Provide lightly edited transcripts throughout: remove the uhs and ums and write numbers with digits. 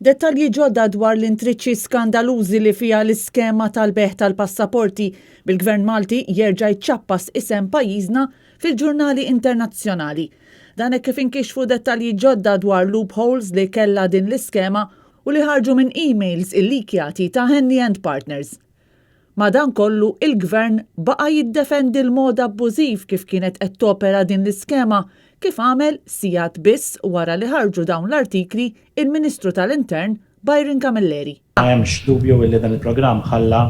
Dettalji ġodda dwar l-intriċċi skandalużi li fija l-iskema tal-beħ tal-passaporti bil-Gvern Malti jerġa' jċappas isem pajjiżna fil-ġurnali internazzjonali. Dan hekk kif inkixfu dettalji ġodda dwar loopholes li kellha din l-iskema u li ħarġu minn emails illikjati ta' Henley and Partners. Madankollu il-Gvern baqa' jiddefendi l-mod abbużiv kif kienet qed topera din l-iskema kif għamel sigħat biss wara li ħarġu dawn l-artikli il-Ministru tal-Intern Byron Camilleri. Ma hemmx dubju li dan il-programm ħalla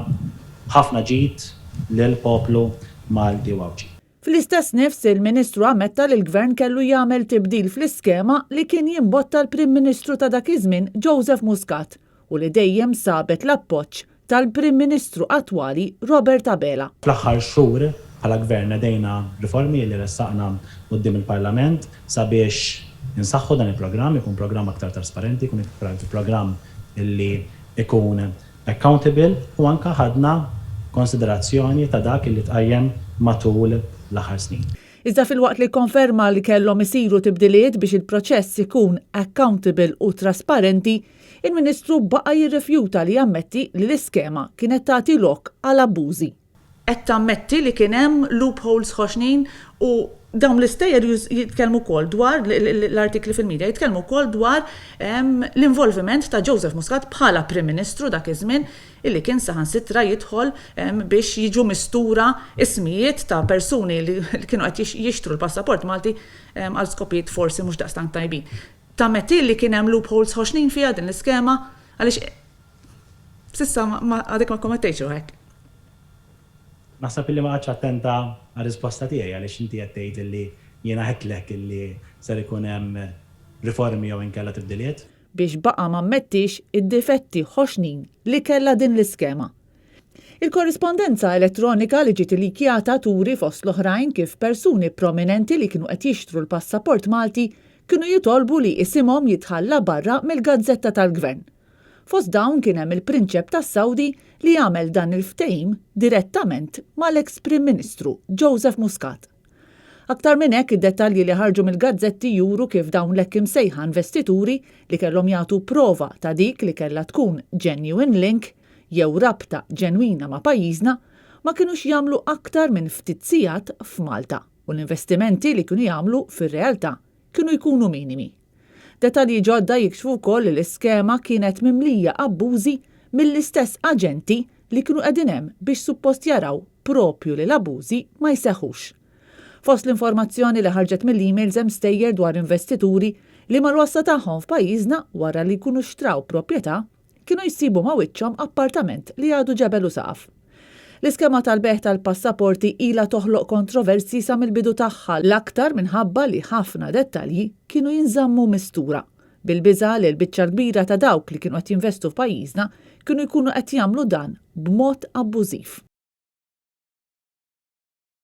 ħafna ġid lill-poplu Malti wawġi. Fl-istess nifs il-Ministru ammetta li l-Gvern kellu jagħmel tibdil fl-iskema li kien jimbotta l-Prim Ministru ta' dak iż-żmien Joseph Muscat u li dejjem sabet l-appoġġ tal-Prim Ministru attwali Robert Abela. Fl-aħħar xhur bħala Gvern dejna riformi li ressaqna quddiem il-Parlament sabiex insaħħu dan il-programm, ikun programm aktar trasparenti, ikun programm illi ikun accountable u anke ħadna konsiderazzjoni ta' dak li tqajjem matul l-aħħar snin. Iżda fil-waqt li konferma li kellhom isiru tibdiliet biex il-proċess ikun accountable u trasparenti, il-Ministru baqa' jirrifjuta li jammetti li l-iskema kienet tagħti lok għal abbużi. Qed tammetti li kien hemm loopholes ħoxnin u dawn l-istejjer jitkellmu wkoll dwar l-artikli fil-medja jitkellmu wkoll dwar l-involviment ta' Joseph Muscat bħala Prim Ministru dak iż-żmien illi kien saħansitra jidħol biex jiġu mistura ismijiet ta' persuni li kienu qed jixtru l-passaport Malti għal skopijiet forsi mhux daqstant tajbin. Tammetti li kien hemm loopholes ħoxnin fiha din l-iskema għaliex s'issa għadek ma kommettejx hekk. Naħseb illi ma għadx attenta għal-risposta tiegħi għaliex inti qed tgħid illi jiena ħedlek illi ser ikun hemm riformi jew inkella tibdiliet. Biex baqa' ma mmettix id-difetti ħoxnin li kellha din l-iskema. Il-korrispondenza elettronika li ġiet ilikjata turi fost l-oħrajn kif persuni prominenti li kienu qed jixtru l-passaport Malti kienu jitolbu li isimhom jitħalla barra mill-gazzetta tal-Gvern. Fost dawn kien hemm il-Prinċep tas-Sawdi li jagħmel dan il-ftehim direttament mal-eks Prim Ministru Joseph Muscat. Aktar minn hekk id-dettalji li ħarġu mill-gazzetti juru kif dawn l-hekk imsejħa investituri li kellhom jagħtu prova ta' dik li kellha tkun genuine link jew rabta ġenwina ma' pajjiżna ma kinux jagħmlu aktar minn ftit sigħat f'Malta u l-investimenti li kienu jagħmlu fir-realtà kienu jkunu minimi. Dettalji ġodda jikxfu wkoll li l-iskema kienet mimlija abbużi mill-istess aġenti li kienu qegħdin hemm biex suppost jaraw propju li l-abbużi ma jseħħux. Fost l-informazzjoni li ħarġet mill-emails hemm stejjer dwar investituri li mal-wassa tagħhom f'pajjiżna wara li jkunu xtraw proprjetà kienu jsibu ma' wiċċhom appartament li għadu ġebel u saqaf. L-iskema tal-beħ tal-passaporti ilha toħloq kontroversi sa mill-bidu tagħha l-aktar minħabba li ħafna dettalji kienu jinżammu mistura bil-biża' li l-biċċa kbira ta' dawk li kienu qed jinvestu f'pajjiżna kienu jkunu qed jagħmlu dan b'mod abbużiv.